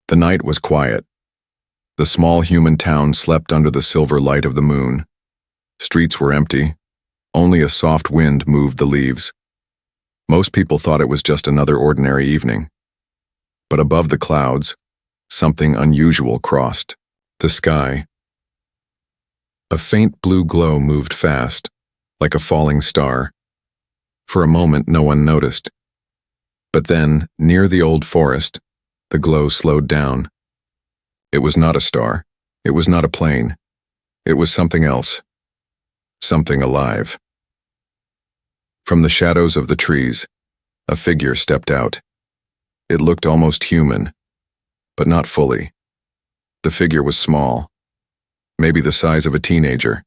The night was quiet. The small human town slept under the silver light of the moon. Streets were empty. Only a soft wind moved the leaves. Most people thought it was just another ordinary evening. But above the clouds, something unusual crossed the sky. A faint blue glow moved fast, like a falling star. For a moment, no one noticed. But then, near the old forest, the glow slowed down. It was not a star. It was not a plane. It was something else. Something alive. From the shadows of the trees, a figure stepped out. It looked almost human, but not fully. The figure was small, maybe the size of a teenager.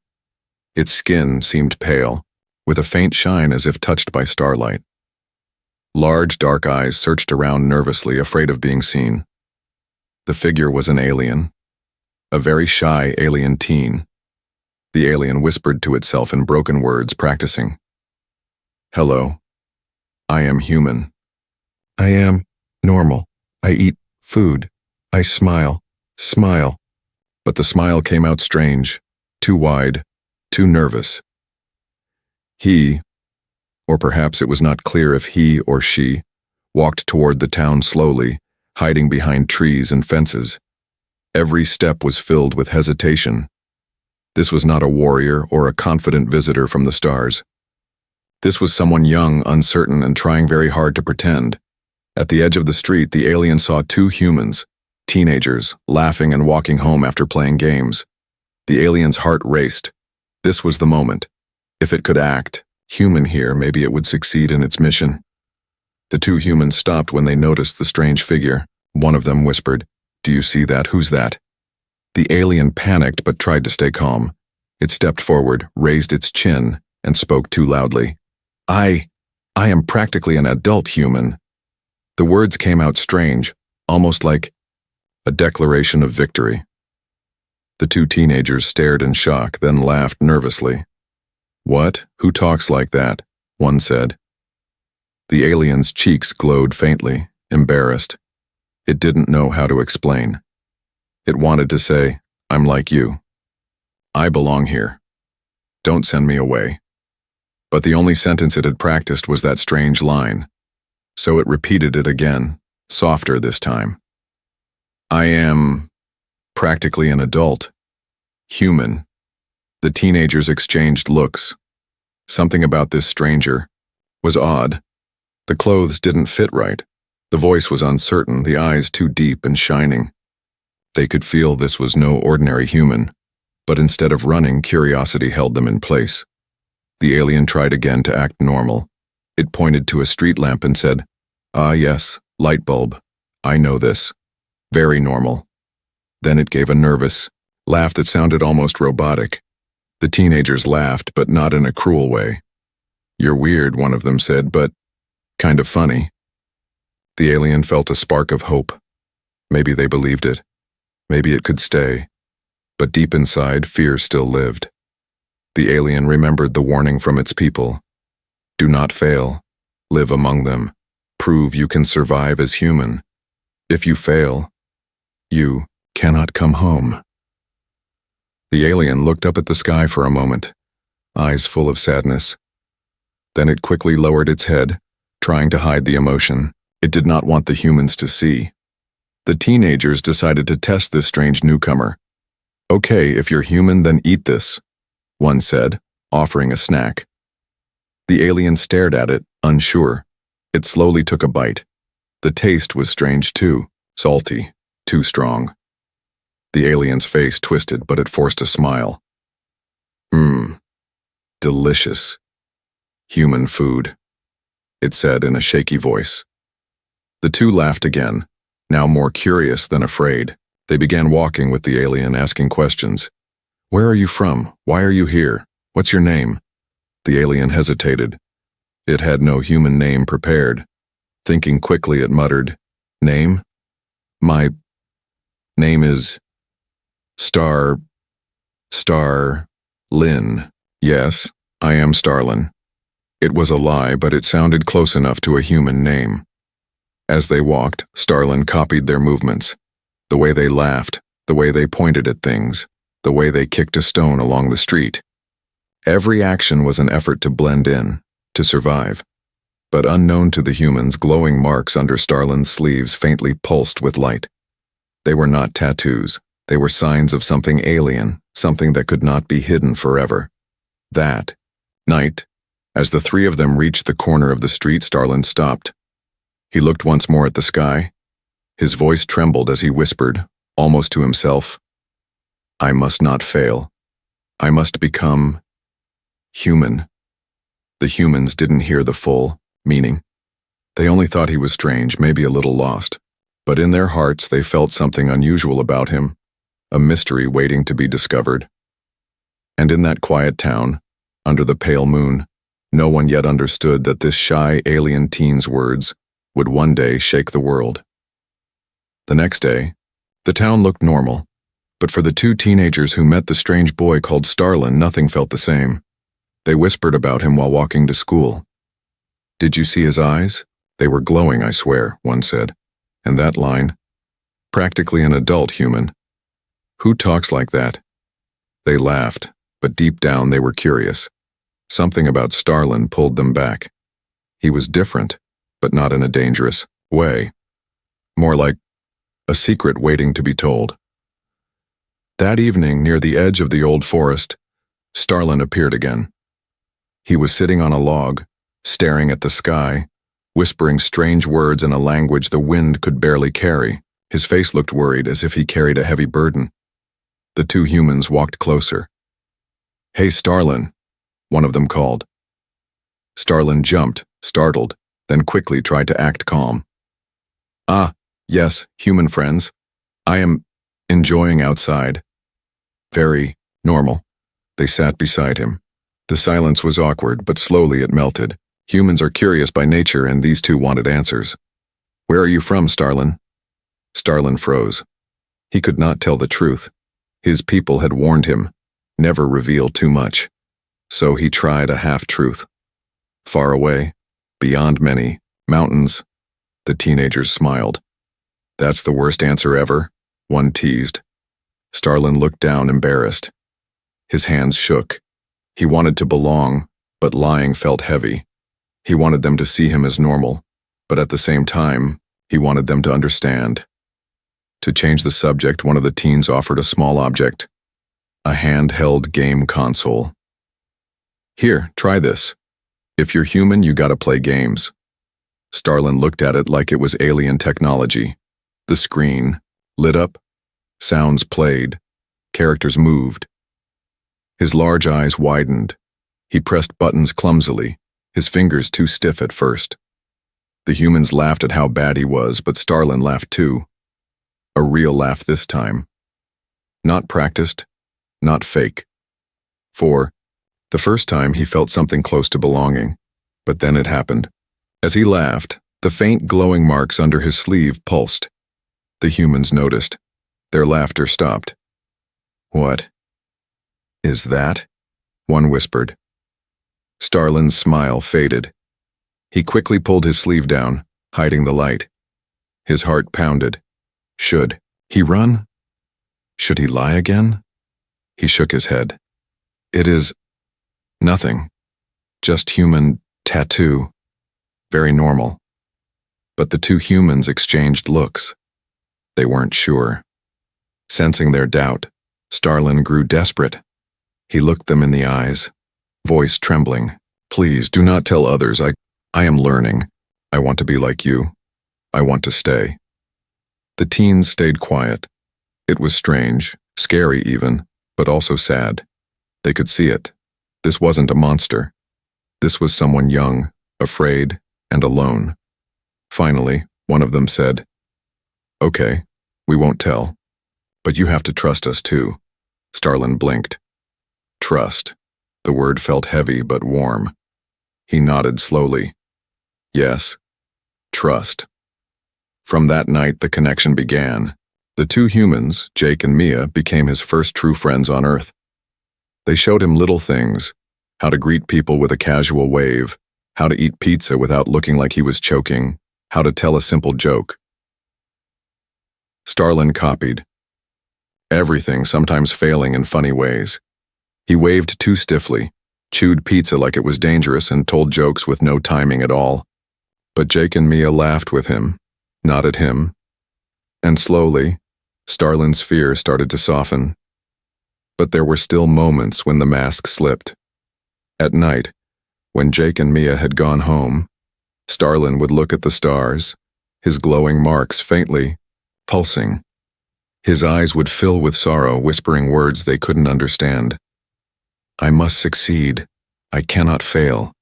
Its skin seemed pale, with a faint shine as if touched by starlight. Large, dark eyes searched around nervously, afraid of being seen. The figure was an alien, a very shy alien teen. The alien whispered to itself in broken words, practicing. "Hello. I am human. I am normal. I eat food. I smile. But the smile came out strange, too wide, too nervous. He, or perhaps it was not clear if he or she, walked toward the town slowly, hiding behind trees and fences. Every step was filled with hesitation. This was not a warrior or a confident visitor from the stars. This was someone young, uncertain, and trying very hard to pretend. At the edge of the street, the alien saw two humans, teenagers, laughing and walking home after playing games. The alien's heart raced. This was the moment. If it could act human here, maybe it would succeed in its mission. The two humans stopped when they noticed the strange figure. One of them whispered, "Do you see that? Who's that?" The alien panicked but tried to stay calm. It stepped forward, raised its chin, and spoke too loudly. I am practically an adult human." The words came out strange, almost like a declaration of victory. The two teenagers stared in shock, then laughed nervously. "What? Who talks like that?" one said. The alien's cheeks glowed faintly, embarrassed. It didn't know how to explain. It wanted to say, "I'm like you. I belong here. Don't send me away." But the only sentence it had practiced was that strange line. So it repeated it again, softer this time. "I am practically an adult. Human." The teenagers exchanged looks. Something about this stranger was odd. The clothes didn't fit right. The voice was uncertain, the eyes too deep and shining. They could feel this was no ordinary human, but instead of running, curiosity held them in place. The alien tried again to act normal. It pointed to a street lamp and said, "Ah yes, light bulb. I know this. Very normal." Then it gave a nervous laugh that sounded almost robotic. The teenagers laughed, but not in a cruel way. "You're weird," one of them said, "but kind of funny." The alien felt a spark of hope. Maybe they believed it. Maybe it could stay. But deep inside, fear still lived. The alien remembered the warning from its people. Do not fail. Live among them. Prove you can survive as human. If you fail, you cannot come home. The alien looked up at the sky for a moment, eyes full of sadness. Then it quickly lowered its head, trying to hide the emotion. It did not want the humans to see. The teenagers decided to test this strange newcomer. "Okay, if you're human, then eat this," one said, offering a snack. The alien stared at it, unsure. It slowly took a bite. The taste was strange too, salty, too strong. The alien's face twisted, but it forced a smile. Delicious. Human food," it said in a shaky voice. The two laughed again, now more curious than afraid. They began walking with the alien, asking questions. "Where are you from? Why are you here? What's your name?" The alien hesitated. It had no human name prepared. Thinking quickly, it muttered, "Name? My name is Starlin. Yes, I am Starlin." It was a lie, but it sounded close enough to a human name. As they walked, Starlin copied their movements. The way they laughed, the way they pointed at things, the way they kicked a stone along the street. Every action was an effort to blend in, to survive. But unknown to the humans, glowing marks under Starlin's sleeves faintly pulsed with light. They were not tattoos. They were signs of something alien, something that could not be hidden forever. That night, as the three of them reached the corner of the street, Starlin stopped. He looked once more at the sky. His voice trembled as he whispered, almost to himself, "I must not fail. I must become human." The humans didn't hear the full meaning. They only thought he was strange, maybe a little lost. But in their hearts they felt something unusual about him, a mystery waiting to be discovered. And in that quiet town, under the pale moon, no one yet understood that this shy alien teen's words would one day shake the world. The next day, the town looked normal, but for the two teenagers who met the strange boy called Starlin, nothing felt the same. They whispered about him while walking to school. "Did you see his eyes? They were glowing, I swear," one said. And that line, "Practically an adult human. Who talks like that?" They laughed, but deep down they were curious. Something about Starlin pulled them back. He was different, but not in a dangerous way. More like a secret waiting to be told. That evening, near the edge of the old forest, Starlin appeared again. He was sitting on a log, staring at the sky, whispering strange words in a language the wind could barely carry. His face looked worried, as if he carried a heavy burden. The two humans walked closer. "Hey, Starlin," one of them called. Starlin jumped, startled, then quickly tried to act calm. "Ah, yes, human friends. I am enjoying outside." Very normal. They sat beside him. The silence was awkward, but slowly it melted. Humans are curious by nature, and these two wanted answers. "Where are you from, Starlin?" Starlin froze. He could not tell the truth. His people had warned him, never reveal too much. So he tried a half-truth. "Far away, beyond many mountains." The teenagers smiled. "That's the worst answer ever," one teased. Starlin looked down, embarrassed. His hands shook. He wanted to belong, but lying felt heavy. He wanted them to see him as normal, but at the same time, he wanted them to understand. To change the subject, one of the teens offered a small object, a handheld game console. "Here, try this. If you're human, you gotta play games." Starlin looked at it like it was alien technology. The screen lit up, sounds played, characters moved. His large eyes widened. He pressed buttons clumsily, his fingers too stiff at first. The humans laughed at how bad he was, but Starlin laughed too. A real laugh this time. Not practiced, not fake. For the first time he felt something close to belonging, but then it happened. As he laughed, the faint glowing marks under his sleeve pulsed. The humans noticed. Their laughter stopped. "What is that?" one whispered. Starlin's smile faded. He quickly pulled his sleeve down, hiding the light. His heart pounded. Should he run? Should he lie again? He shook his head. "It is nothing. Just human tattoo. Very normal." But the two humans exchanged looks. They weren't sure. Sensing their doubt, Starlin grew desperate. He looked them in the eyes, voice trembling. "Please, do not tell others. I am learning. I want to be like you. I want to stay." The teens stayed quiet. It was strange, scary even, but also sad. They could see it. This wasn't a monster. This was someone young, afraid, and alone. Finally, one of them said, "Okay, we won't tell. But you have to trust us too." Starlin blinked. Trust. The word felt heavy but warm. He nodded slowly. Yes, trust. From that night, the connection began. The two humans, Jake and Mia, became his first true friends on Earth. They showed him little things, how to greet people with a casual wave, how to eat pizza without looking like he was choking, how to tell a simple joke. Starlin copied. Everything, sometimes failing in funny ways. He waved too stiffly, chewed pizza like it was dangerous, and told jokes with no timing at all. But Jake and Mia laughed with him, not at him. And slowly, Starlin's fear started to soften. But there were still moments when the mask slipped. At night, when Jake and Mia had gone home, Starlin would look at the stars, his glowing marks faintly pulsing. His eyes would fill with sorrow, whispering words they couldn't understand. I must succeed. I cannot fail.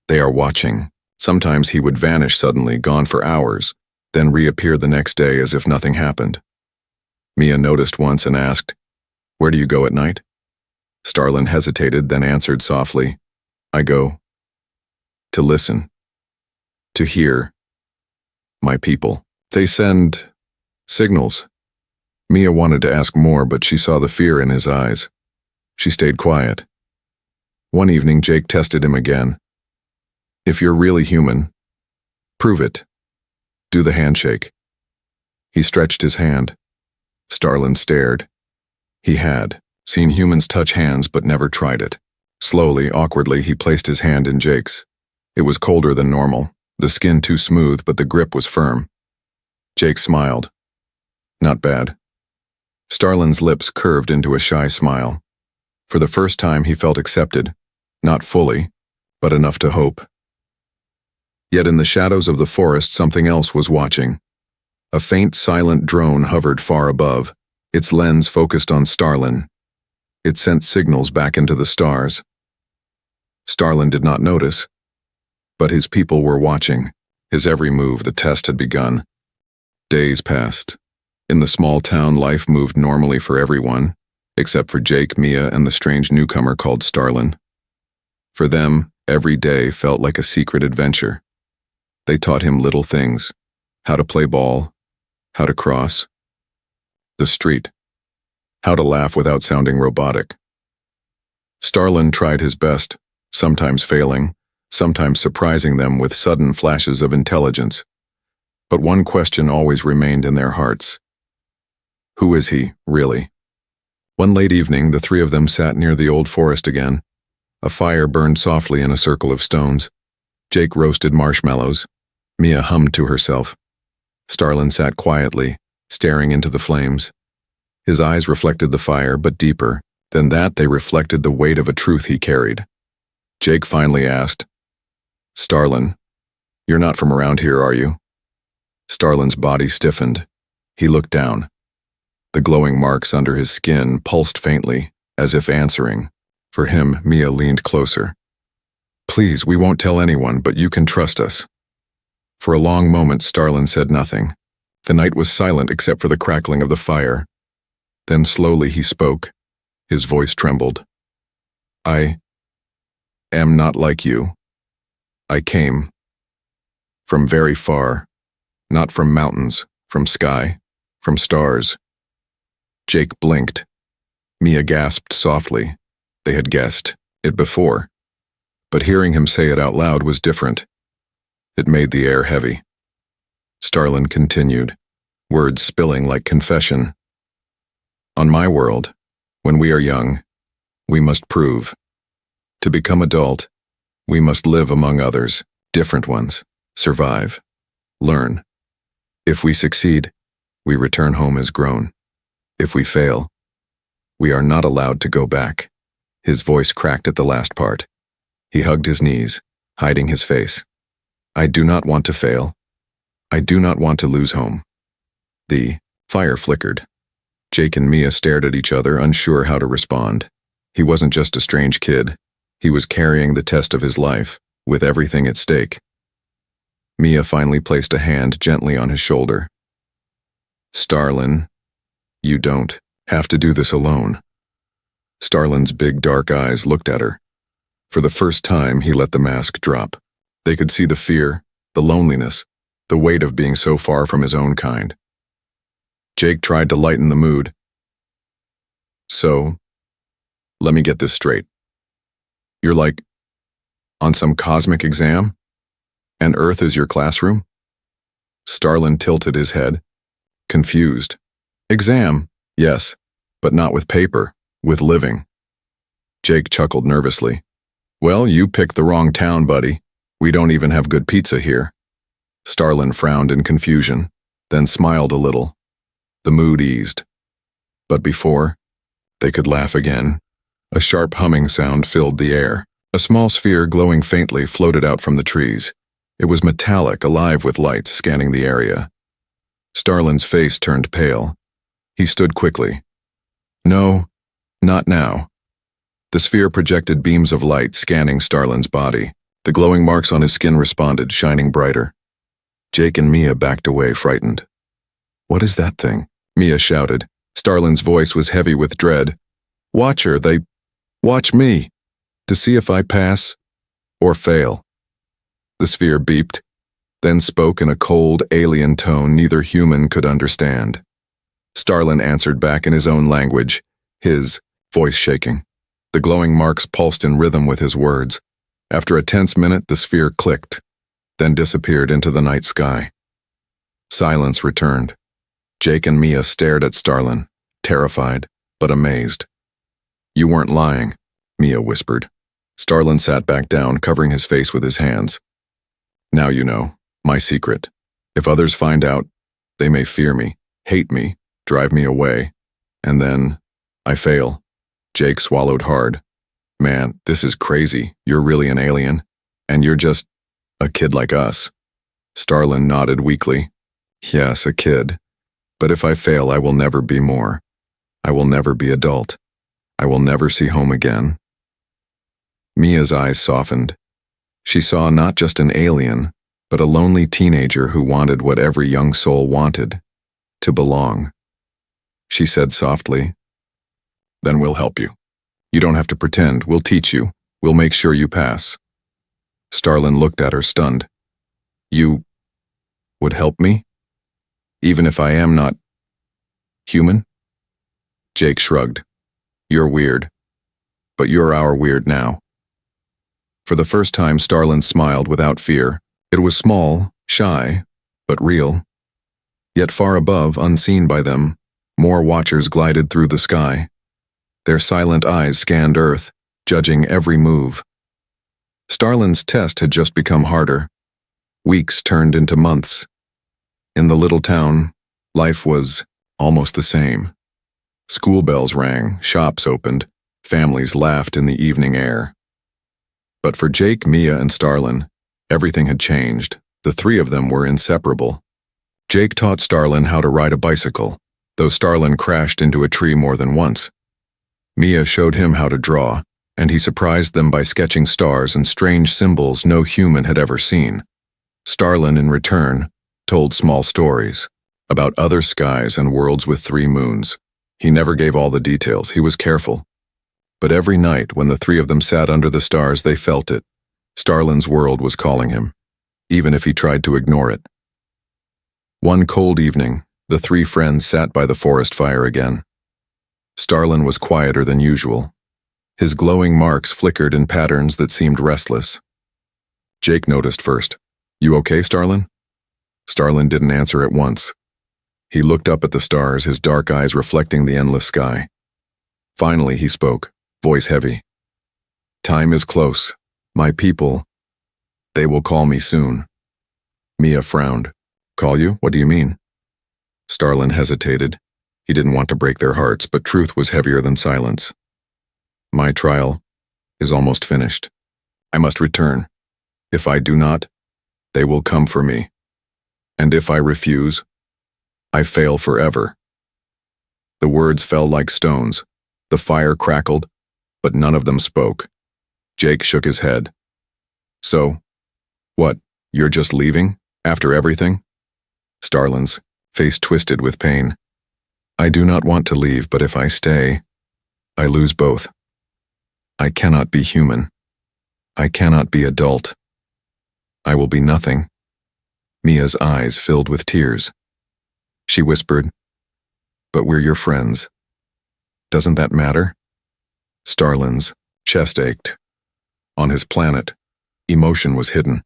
They are watching. Sometimes he would vanish suddenly, gone for hours, then reappear the next day as if nothing happened. Mia noticed once and asked, "Where do you go at night?" Starlin hesitated, then answered softly, "I go to listen, to hear my people. They send signals." Mia wanted to ask more, but she saw the fear in his eyes. She stayed quiet. One evening, Jake tested him again. "If you're really human, prove it. Do the handshake." He stretched his hand. Starlin stared. He had seen humans touch hands but never tried it. Slowly, awkwardly, he placed his hand in Jake's. It was colder than normal, the skin too smooth, but the grip was firm. Jake smiled. Not bad. Starlin's lips curved into a shy smile. For the first time, he felt accepted, not fully, but enough to hope. Yet in the shadows of the forest, something else was watching. A faint, silent drone hovered far above, its lens focused on Starlin. It sent signals back into the stars. Starlin did not notice, but his people were watching. His every move, the test had begun. Days passed. In the small town, life moved normally for everyone, except for Jake, Mia, and the strange newcomer called Starlin. For them, every day felt like a secret adventure. They taught him little things: how to play ball, how to cross the street, how to laugh without sounding robotic. Starlin tried his best, sometimes failing, sometimes surprising them with sudden flashes of intelligence. But one question always remained in their hearts. Who is he, really? One late evening, the three of them sat near the old forest again. A fire burned softly in a circle of stones. Jake roasted marshmallows. Mia hummed to herself. Starlin sat quietly, staring into the flames. His eyes reflected the fire, but deeper than that, they reflected the weight of a truth he carried. Jake finally asked, "Starlin, you're not from around here, are you?" Starlin's body stiffened. He looked down. The glowing marks under his skin pulsed faintly, as if answering. For him, Mia leaned closer. "Please, we won't tell anyone, but you can trust us." For a long moment, Starlin said nothing. The night was silent except for the crackling of the fire. Then slowly he spoke. His voice trembled. "I am not like you. I came from very far, not from mountains, from sky, from stars." Jake blinked. Mia gasped softly. They had guessed it before. But hearing him say it out loud was different. It made the air heavy. Starlin continued, words spilling like confession. "On my world, when we are young, we must prove. To become adult, we must live among others, different ones, survive, learn. If we succeed, we return home as grown. If we fail, we are not allowed to go back." His voice cracked at the last part. He hugged his knees, hiding his face. "I do not want to fail. I do not want to lose home." The fire flickered. Jake and Mia stared at each other, unsure how to respond. He wasn't just a strange kid. He was carrying the test of his life, with everything at stake. Mia finally placed a hand gently on his shoulder. "Starlin, you don't have to do this alone." Starlin's big dark eyes looked at her. For the first time, he let the mask drop. They could see the fear, the loneliness, the weight of being so far from his own kind. Jake tried to lighten the mood. "So, let me get this straight. You're like on some cosmic exam? And Earth is your classroom?" Starlin tilted his head. confused. Exam, yes, but not with paper, with living. Jake chuckled nervously. Well, you picked the wrong town, buddy. We don't even have good pizza here. Starlin frowned in confusion, then smiled a little. The mood eased. But before they could laugh again, a sharp humming sound filled the air. A small sphere glowing faintly floated out from the trees. It was metallic, alive with lights scanning the area. Starlin's face turned pale. He stood quickly. No, not now. The sphere projected beams of light scanning Starlin's body. The glowing marks on his skin responded, shining brighter. Jake and Mia backed away, frightened. What is that thing? Mia shouted. Starlin's voice was heavy with dread. Watch her, they watch me, to see if I pass or fail. The sphere beeped, then spoke in a cold, alien tone neither human could understand. Starlin answered back in his own language, his voice shaking. The glowing marks pulsed in rhythm with his words. After a tense minute, the sphere clicked, then disappeared into the night sky. Silence returned. Jake and Mia stared at Starlin, terrified, but amazed. You weren't lying, Mia whispered. Starlin sat back down, covering his face with his hands. Now you know, my secret. If others find out, they may fear me, hate me, drive me away, and then I fail. Jake swallowed hard. Man, this is crazy. You're really an alien, and you're just a kid like us. Starlin nodded weakly. Yes, a kid. But if I fail, I will never be more. I will never be adult. I will never see home again. Mia's eyes softened. She saw not just an alien, but a lonely teenager who wanted what every young soul wanted, to belong. She said softly, Then we'll help you. You don't have to pretend, we'll teach you, we'll make sure you pass. Starlin looked at her, stunned. You would help me? Even if I am not human? Jake shrugged. You're weird. But you're our weird now. For the first time, Starlin smiled without fear. It was small, shy, but real. Yet far above, unseen by them, more watchers glided through the sky. Their silent eyes scanned Earth, judging every move. Starlin's test had just become harder. Weeks turned into months. In the little town, life was almost the same. School bells rang, shops opened, families laughed in the evening air. But for Jake, Mia, and Starlin, everything had changed. The three of them were inseparable. Jake taught Starlin how to ride a bicycle, though Starlin crashed into a tree more than once. Mia showed him how to draw, and he surprised them by sketching stars and strange symbols no human had ever seen. Starlin, in return, told small stories about other skies and worlds with 3 moons. He never gave all the details, he was careful. But every night, when the three of them sat under the stars, they felt it. Starlin's world was calling him, even if he tried to ignore it. One cold evening, the 3 friends sat by the forest fire again. Starlin was quieter than usual. His glowing marks flickered in patterns that seemed restless. Jake noticed first. You okay, Starlin? Starlin didn't answer at once. He looked up at the stars, his dark eyes reflecting the endless sky. Finally, he spoke, voice heavy. Time is close. My people, they will call me soon. Mia frowned. Call you? What do you mean? Starlin hesitated. He didn't want to break their hearts, but truth was heavier than silence. My trial is almost finished. I must return. If I do not, they will come for me. And if I refuse, I fail forever. The words fell like stones. The fire crackled, but none of them spoke. Jake shook his head. So, what, you're just leaving, after everything? Starlin's face twisted with pain. I do not want to leave, but if I stay, I lose both. I cannot be human. I cannot be adult. I will be nothing. Mia's eyes filled with tears. She whispered, But we're your friends. Doesn't that matter? Starlin's chest ached. On his planet, emotion was hidden.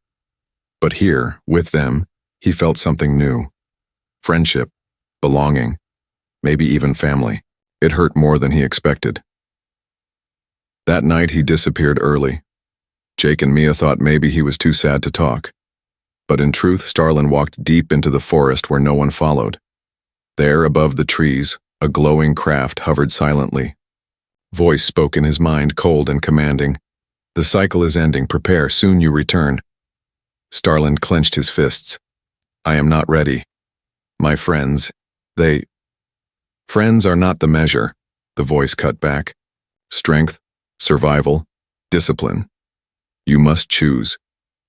But here, with them, he felt something new. Friendship, belonging, maybe even family. It hurt more than he expected. That night he disappeared early. Jake and Mia thought maybe he was too sad to talk. But in truth, Starlin walked deep into the forest where no one followed. There, above the trees, a glowing craft hovered silently. Voice spoke in his mind, cold and commanding. "The cycle is ending. Prepare. Soon you return." Starlin clenched his fists. "I am not ready. My friends, Friends are not the measure," the voice cut back. "Strength, survival, discipline. You must choose.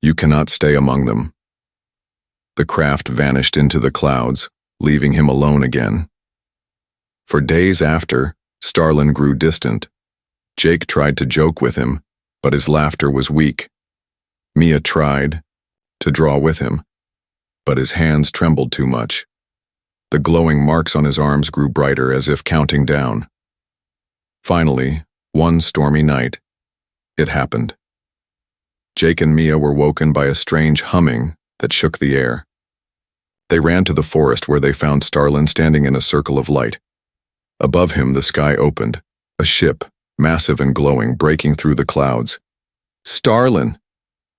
You cannot stay among them." The craft vanished into the clouds, leaving him alone again. For days after, Starlin grew distant. Jake tried to joke with him, but his laughter was weak. Mia tried to draw with him, but his hands trembled too much. The glowing marks on his arms grew brighter, as if counting down. Finally, one stormy night, it happened. Jake and Mia were woken by a strange humming that shook the air. They ran to the forest where they found Starlin standing in a circle of light. Above him, the sky opened, a ship, massive and glowing, breaking through the clouds. "Starlin!"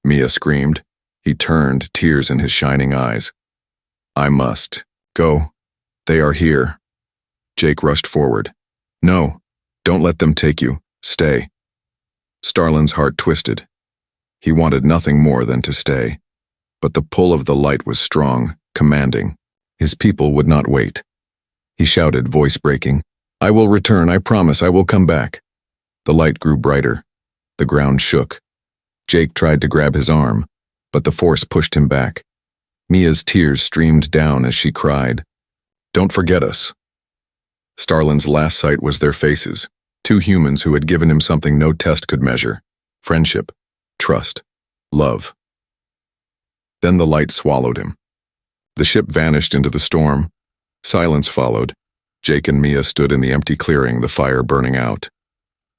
Mia screamed. He turned, tears in his shining eyes. "I must go. They are here." Jake rushed forward. "No, don't let them take you. Stay." Starlin's heart twisted. He wanted nothing more than to stay. But the pull of the light was strong, commanding. His people would not wait. He shouted, voice breaking, "I will return. I promise I will come back." The light grew brighter. The ground shook. Jake tried to grab his arm, but the force pushed him back. Mia's tears streamed down as she cried, "Don't forget us." Starlin's last sight was their faces, two humans who had given him something no test could measure: friendship, trust, love. Then the light swallowed him. The ship vanished into the storm. Silence followed. Jake and Mia stood in the empty clearing, the fire burning out.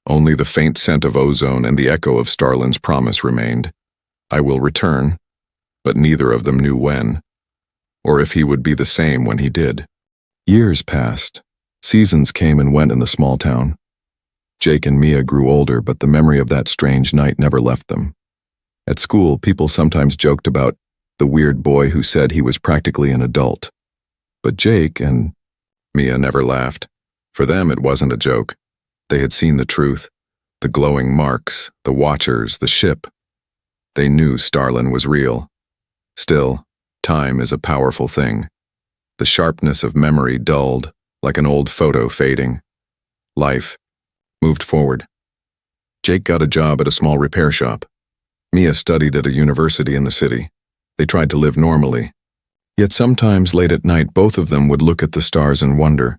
Only the faint scent of ozone and the echo of Starlin's promise remained. "I will return," but neither of them knew when, or if he would be the same when he did. Years passed. Seasons came and went in the small town. Jake and Mia grew older, but the memory of that strange night never left them. At school, people sometimes joked about the weird boy who said he was practically an adult. But Jake and Mia never laughed. For them, it wasn't a joke. They had seen the truth, the glowing marks, the watchers, the ship. They knew Starlin was real. Still, time is a powerful thing. The sharpness of memory dulled, like an old photo fading. Life moved forward. Jake got a job at a small repair shop. Mia studied at a university in the city. They tried to live normally. Yet sometimes late at night, both of them would look at the stars and wonder,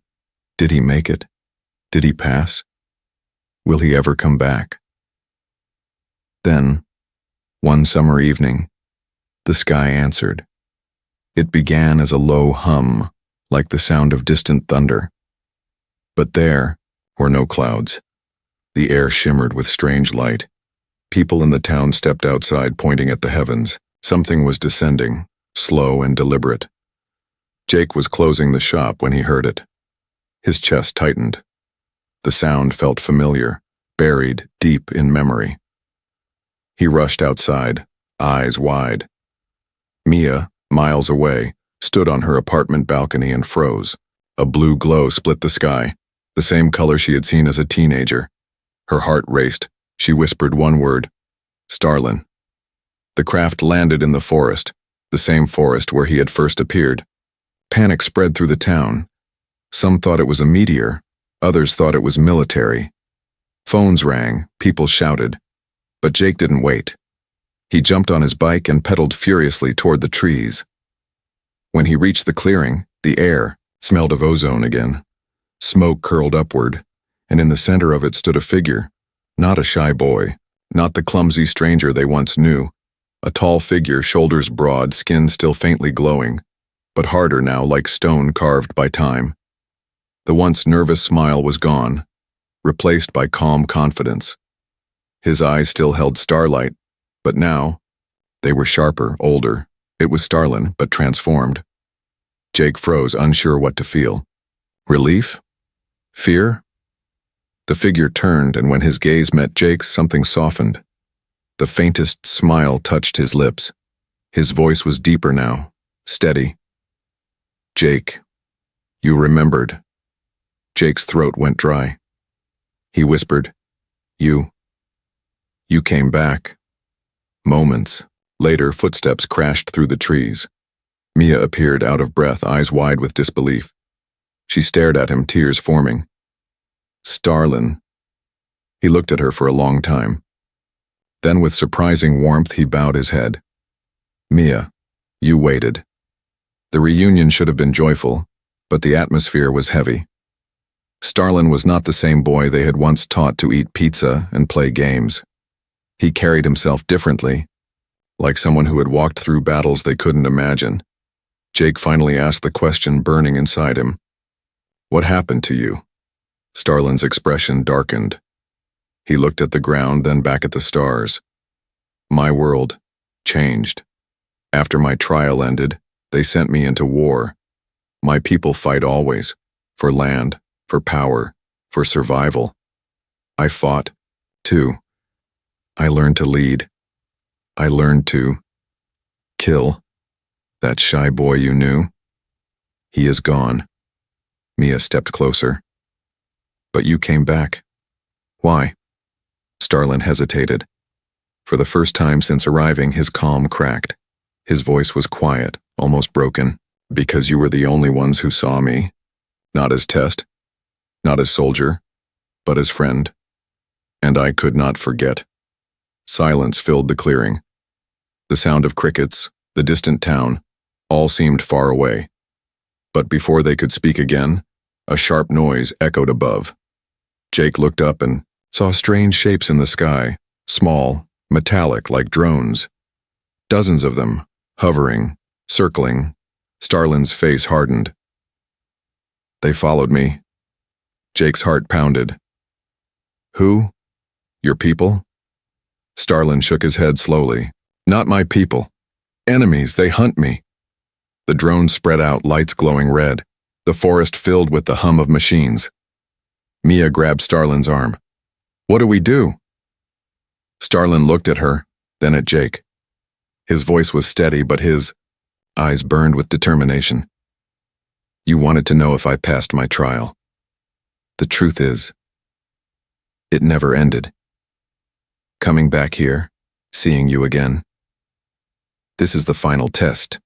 did he make it? Did he pass? Will he ever come back? Then, one summer evening, the sky answered. It began as a low hum, like the sound of distant thunder. But there were no clouds. The air shimmered with strange light. People in the town stepped outside, pointing at the heavens. Something was descending, slow and deliberate. Jake was closing the shop when he heard it. His chest tightened. The sound felt familiar, buried deep in memory. He rushed outside, eyes wide. Mia, miles away, stood on her apartment balcony and froze. A blue glow split the sky, the same color she had seen as a teenager. Her heart raced. She whispered one word, "Starlin." The craft landed in the forest, the same forest where he had first appeared. Panic spread through the town. Some thought it was a meteor, others thought it was military. Phones rang, people shouted. But Jake didn't wait. He jumped on his bike and pedaled furiously toward the trees. When he reached the clearing, the air smelled of ozone again. Smoke curled upward, and in the center of it stood a figure, not a shy boy, not the clumsy stranger they once knew. A tall figure, shoulders broad, skin still faintly glowing, but harder now, like stone carved by time. The once nervous smile was gone, replaced by calm confidence. His eyes still held starlight, but now, they were sharper, older. It was Starlin, but transformed. Jake froze, unsure what to feel. Relief? Fear? The figure turned, and when his gaze met Jake's, something softened. The faintest smile touched his lips. His voice was deeper now, steady. Jake, you remembered. Jake's throat went dry. He whispered, You came back. Moments later, footsteps crashed through the trees. Mia appeared, out of breath, eyes wide with disbelief. She stared at him, tears forming. Starlin. He looked at her for a long time. Then, with surprising warmth, he bowed his head. Mia, you waited. The reunion should have been joyful, but the atmosphere was heavy. Starlin was not the same boy they had once taught to eat pizza and play games. He carried himself differently, like someone who had walked through battles they couldn't imagine. Jake finally asked the question burning inside him. What happened to you? Starlin's expression darkened. He looked at the ground, then back at the stars. My world changed. After my trial ended, they sent me into war. My people fight always, for land, for power, for survival. I fought, too. I learned to lead. I learned to kill. That shy boy you knew? He is gone. Mia stepped closer. But you came back. Why? Starlin hesitated. For the first time since arriving, his calm cracked. His voice was quiet, almost broken. Because you were the only ones who saw me. Not as test, not as soldier, but as friend. And I could not forget. Silence filled the clearing. The sound of crickets, the distant town, all seemed far away. But before they could speak again, a sharp noise echoed above. Jake looked up and saw strange shapes in the sky, small, metallic like drones. Dozens of them, hovering, circling. Starlin's face hardened. They followed me. Jake's heart pounded. Who? Your people? Starlin shook his head slowly. Not my people. Enemies, they hunt me. The drones spread out, lights glowing red. The forest filled with the hum of machines. Mia grabbed Starlin's arm. What do we do? Starlin looked at her, then at Jake. His voice was steady, but his eyes burned with determination. You wanted to know if I passed my trial. The truth is, it never ended. Coming back here, seeing you again. This is the final test.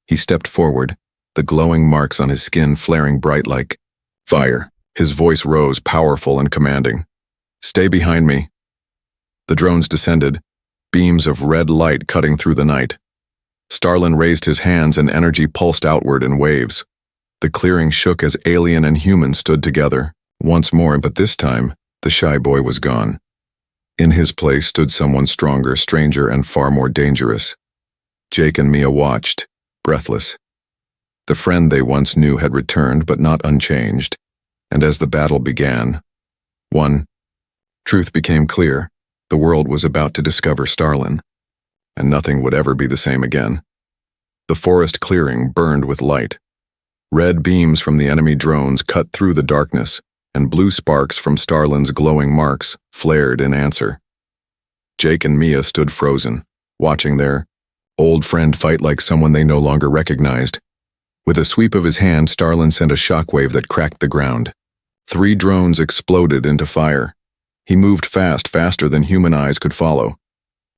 He stepped forward, the glowing marks on his skin flaring bright like fire. His voice rose, powerful and commanding. Stay behind me. The drones descended, beams of red light cutting through the night. Starlin raised his hands and energy pulsed outward in waves. The clearing shook as alien and human stood together. Once more, but this time, the shy boy was gone. In his place stood someone stronger, stranger, and far more dangerous. Jake and Mia watched, breathless. The friend they once knew had returned, but not unchanged. And as the battle began, truth became clear. The world was about to discover Starlin, and nothing would ever be the same again. The forest clearing burned with light. Red beams from the enemy drones cut through the darkness, and blue sparks from Starlin's glowing marks flared in answer. Jake and Mia stood frozen, watching their old friend fight like someone they no longer recognized. With a sweep of his hand, Starlin sent a shockwave that cracked the ground. 3 drones exploded into fire. He moved fast, faster than human eyes could follow.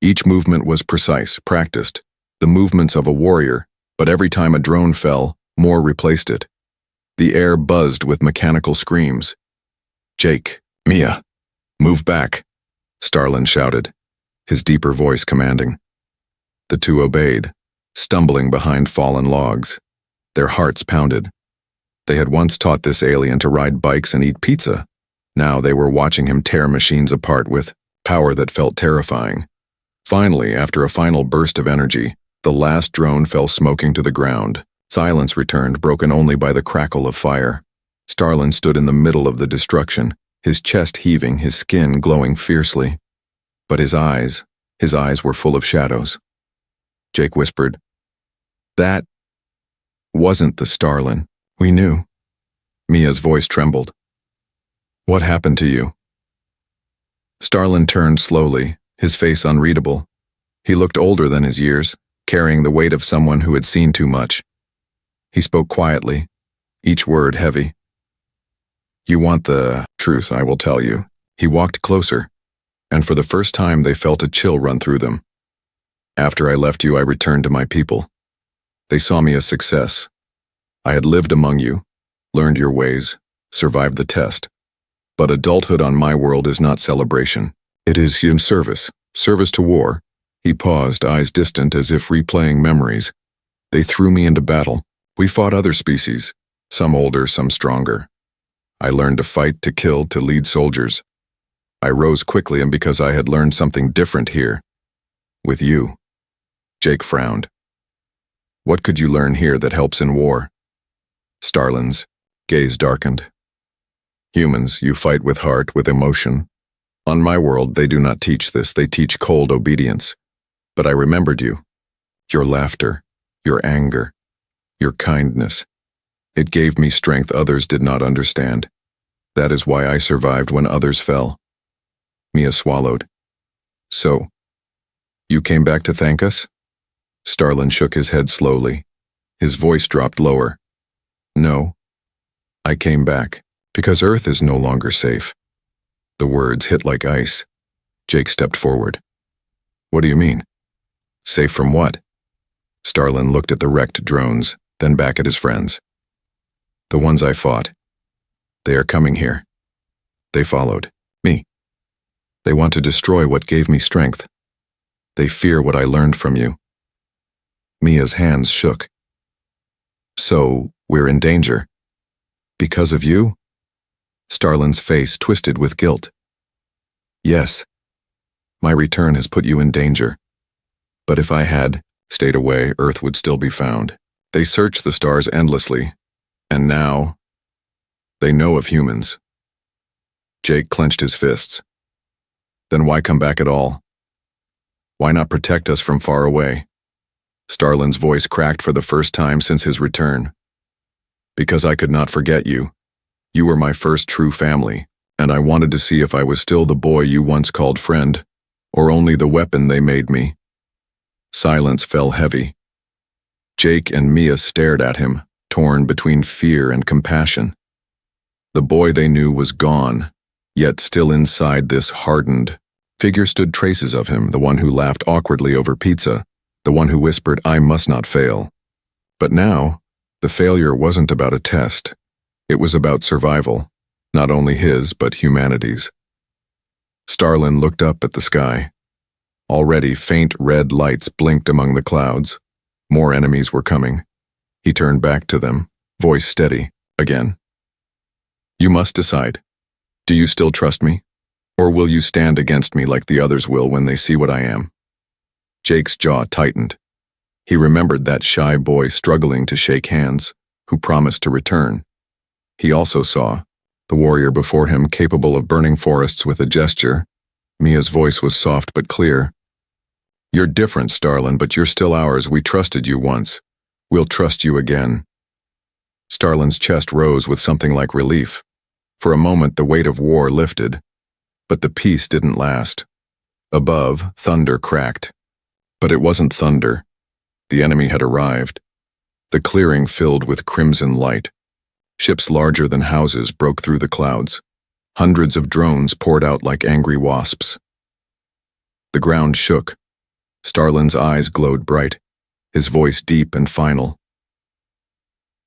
Each movement was precise, practiced, the movements of a warrior, but every time a drone fell, more replaced it. The air buzzed with mechanical screams. Jake, Mia, move back, Starlin shouted, his deeper voice commanding. The two obeyed, stumbling behind fallen logs. Their hearts pounded. They had once taught this alien to ride bikes and eat pizza. Now they were watching him tear machines apart with power that felt terrifying. Finally, after a final burst of energy, the last drone fell smoking to the ground. Silence returned, broken only by the crackle of fire. Starlin stood in the middle of the destruction, his chest heaving, his skin glowing fiercely. But his eyes were full of shadows. Jake whispered, That wasn't the Starlin we knew. Mia's voice trembled. What happened to you? Starlin turned slowly, his face unreadable. He looked older than his years, carrying the weight of someone who had seen too much. He spoke quietly, each word heavy. You want the truth, I will tell you. He walked closer, and for the first time they felt a chill run through them. After I left you, I returned to my people. They saw me as success. I had lived among you, learned your ways, survived the test. But adulthood on my world is not celebration. It is in service to war. He paused, eyes distant as if replaying memories. They threw me into battle. We fought other species, some older, some stronger. I learned to fight, to kill, to lead soldiers. I rose quickly, and because I had learned something different here. With you. Jake frowned. What could you learn here that helps in war? Starlin's gaze darkened. Humans, you fight with heart, with emotion. On my world, they do not teach this. They teach cold obedience. But I remembered you. Your laughter, your anger, your kindness. It gave me strength others did not understand. That is why I survived when others fell. Mia swallowed. So, you came back to thank us? Starlin shook his head slowly. His voice dropped lower. No. I came back because Earth is no longer safe. The words hit like ice. Jake stepped forward. What do you mean? Safe from what? Starlin looked at the wrecked drones, then back at his friends. The ones I fought. They are coming here. They followed me. They want to destroy what gave me strength. They fear what I learned from you. Mia's hands shook. So, we're in danger. Because of you? Starlin's face twisted with guilt. Yes. My return has put you in danger. But if I had stayed away, Earth would still be found. They searched the stars endlessly, and now they know of humans. Jake clenched his fists. Then why come back at all? Why not protect us from far away? Starlin's voice cracked for the first time since his return. Because I could not forget you. You were my first true family, and I wanted to see if I was still the boy you once called friend, or only the weapon they made me. Silence fell heavy. Jake and Mia stared at him, torn between fear and compassion. The boy they knew was gone, yet still inside this hardened figure stood traces of him, the one who laughed awkwardly over pizza, the one who whispered, I must not fail. But now, the failure wasn't about a test. It was about survival, not only his, but humanity's. Starlin looked up at the sky. Already faint red lights blinked among the clouds. More enemies were coming. He turned back to them, voice steady, again. You must decide. Do you still trust me? Or will you stand against me like the others will when they see what I am? Jake's jaw tightened. He remembered that shy boy struggling to shake hands, who promised to return. He also saw the warrior before him capable of burning forests with a gesture. Mia's voice was soft but clear. You're different, Starlin, but you're still ours. We trusted you once. We'll trust you again. Starlin's chest rose with something like relief. For a moment, the weight of war lifted. But the peace didn't last. Above, thunder cracked. But it wasn't thunder. The enemy had arrived. The clearing filled with crimson light. Ships larger than houses broke through the clouds. Hundreds of drones poured out like angry wasps. The ground shook. Starlin's eyes glowed bright, his voice deep and final.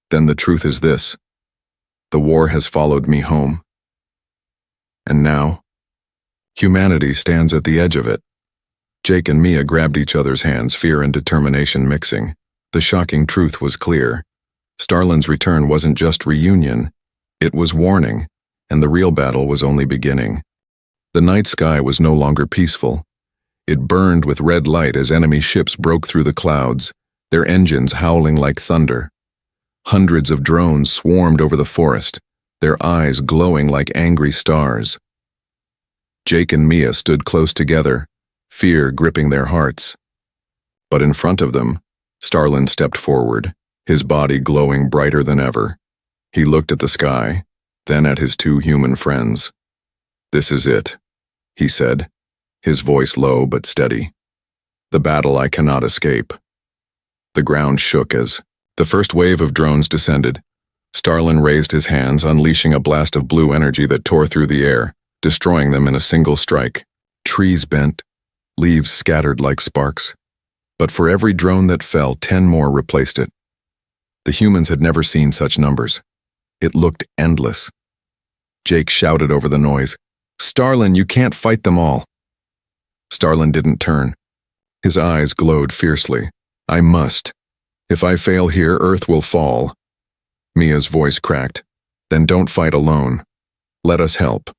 Then the truth is this. The war has followed me home. And now, humanity stands at the edge of it. Jake and Mia grabbed each other's hands, fear and determination mixing. The shocking truth was clear. Starlin's return wasn't just reunion, it was warning, and the real battle was only beginning. The night sky was no longer peaceful. It burned with red light as enemy ships broke through the clouds, their engines howling like thunder. Hundreds of drones swarmed over the forest, their eyes glowing like angry stars. Jake and Mia stood close together, fear gripping their hearts. But in front of them, Starlin stepped forward, his body glowing brighter than ever. He looked at the sky, then at his two human friends. "This is it," he said, his voice low but steady. "The battle I cannot escape." The ground shook as the first wave of drones descended. Starlin raised his hands, unleashing a blast of blue energy that tore through the air, destroying them in a single strike. Trees bent, leaves scattered like sparks. But for every drone that fell, 10 more replaced it. The humans had never seen such numbers. It looked endless. Jake shouted over the noise, "Starlin, you can't fight them all." Starlin didn't turn. His eyes glowed fiercely. "I must. If I fail here, Earth will fall." Mia's voice cracked. "Then don't fight alone. Let us help."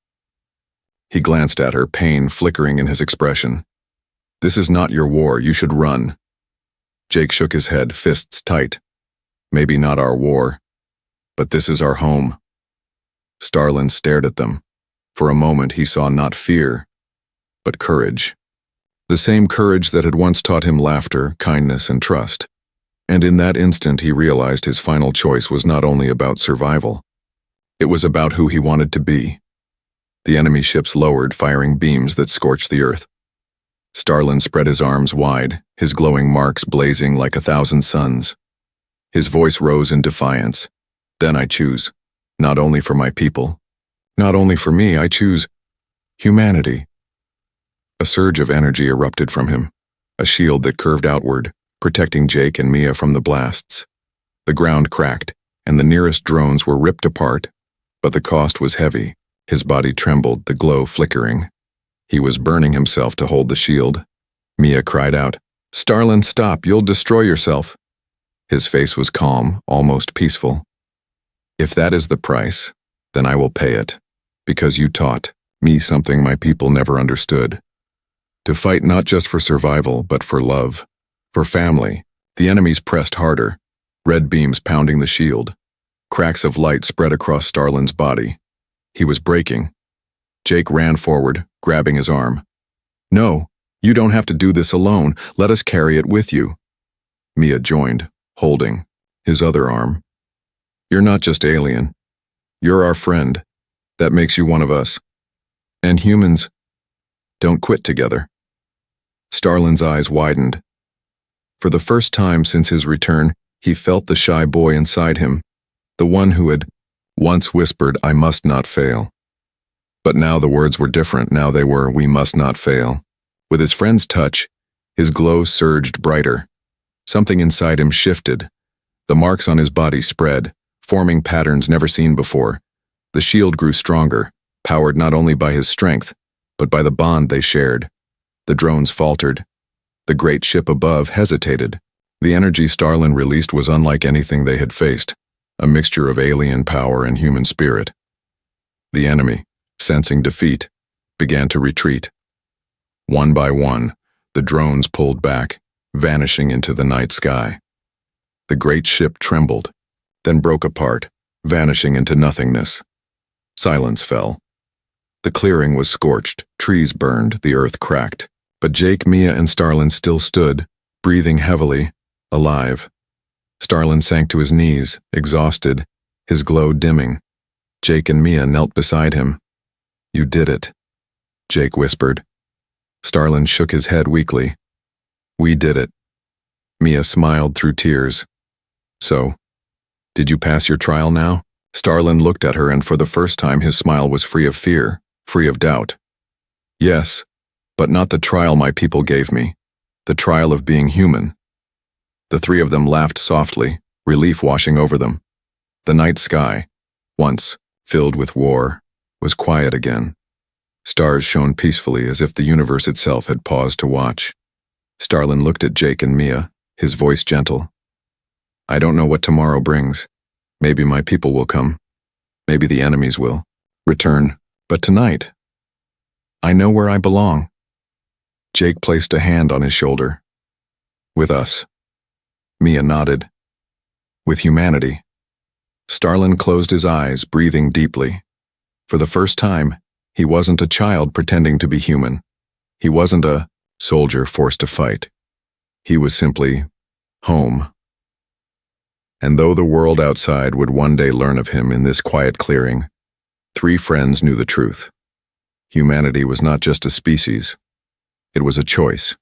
He glanced at her, pain flickering in his expression. "This is not your war. You should run." Jake shook his head, fists tight. "Maybe not our war, but this is our home." Starlin stared at them. For a moment he saw not fear, but courage. The same courage that had once taught him laughter, kindness, and trust. And in that instant he realized his final choice was not only about survival. It was about who he wanted to be. The enemy ships lowered, firing beams that scorched the earth. Starlin spread his arms wide, his glowing marks blazing like 1,000 suns. His voice rose in defiance. "Then I choose. Not only for my people. Not only for me, I choose humanity." A surge of energy erupted from him, a shield that curved outward, protecting Jake and Mia from the blasts. The ground cracked, and the nearest drones were ripped apart, but the cost was heavy. His body trembled, the glow flickering. He was burning himself to hold the shield. Mia cried out, "Starlin, stop, you'll destroy yourself." His face was calm, almost peaceful. "If that is the price, then I will pay it, because you taught me something my people never understood. To fight not just for survival, but for love, for family." The enemies pressed harder, red beams pounding the shield. Cracks of light spread across Starlin's body. He was breaking. Jake ran forward, grabbing his arm. "No, you don't have to do this alone. Let us carry it with you." Mia joined, holding his other arm. "You're not just alien. You're our friend. That makes you one of us. And humans don't quit together." Starlin's eyes widened. For the first time since his return, he felt the shy boy inside him, the one who had once whispered, "I must not fail." But now the words were different. Now they were, "We must not fail." With his friend's touch, his glow surged brighter. Something inside him shifted. The marks on his body spread, forming patterns never seen before. The shield grew stronger, powered not only by his strength, but by the bond they shared. The drones faltered. The great ship above hesitated. The energy Starlin released was unlike anything they had faced, a mixture of alien power and human spirit. The enemy, sensing defeat, began to retreat. One by one, the drones pulled back, vanishing into the night sky. The great ship trembled, then broke apart, vanishing into nothingness. Silence fell. The clearing was scorched, trees burned, the earth cracked. But Jake, Mia, and Starlin still stood, breathing heavily, alive. Starlin sank to his knees, exhausted, his glow dimming. Jake and Mia knelt beside him. "You did it," Jake whispered. Starlin shook his head weakly. "We did it." Mia smiled through tears. "So, did you pass your trial now?" Starlin looked at her, and for the first time his smile was free of fear, free of doubt. "Yes, but not the trial my people gave me. The trial of being human." The three of them laughed softly, relief washing over them. The night sky, once filled with war, was quiet again. Stars shone peacefully as if the universe itself had paused to watch. Starlin looked at Jake and Mia, his voice gentle. "I don't know what tomorrow brings. Maybe my people will come. Maybe the enemies will return. But tonight, I know where I belong." Jake placed a hand on his shoulder. "With us." Mia nodded. "With humanity." Starlin closed his eyes, breathing deeply. For the first time, he wasn't a child pretending to be human. He wasn't a soldier forced to fight. He was simply home. And though the world outside would one day learn of him in this quiet clearing, 3 friends knew the truth. Humanity was not just a species, it was a choice.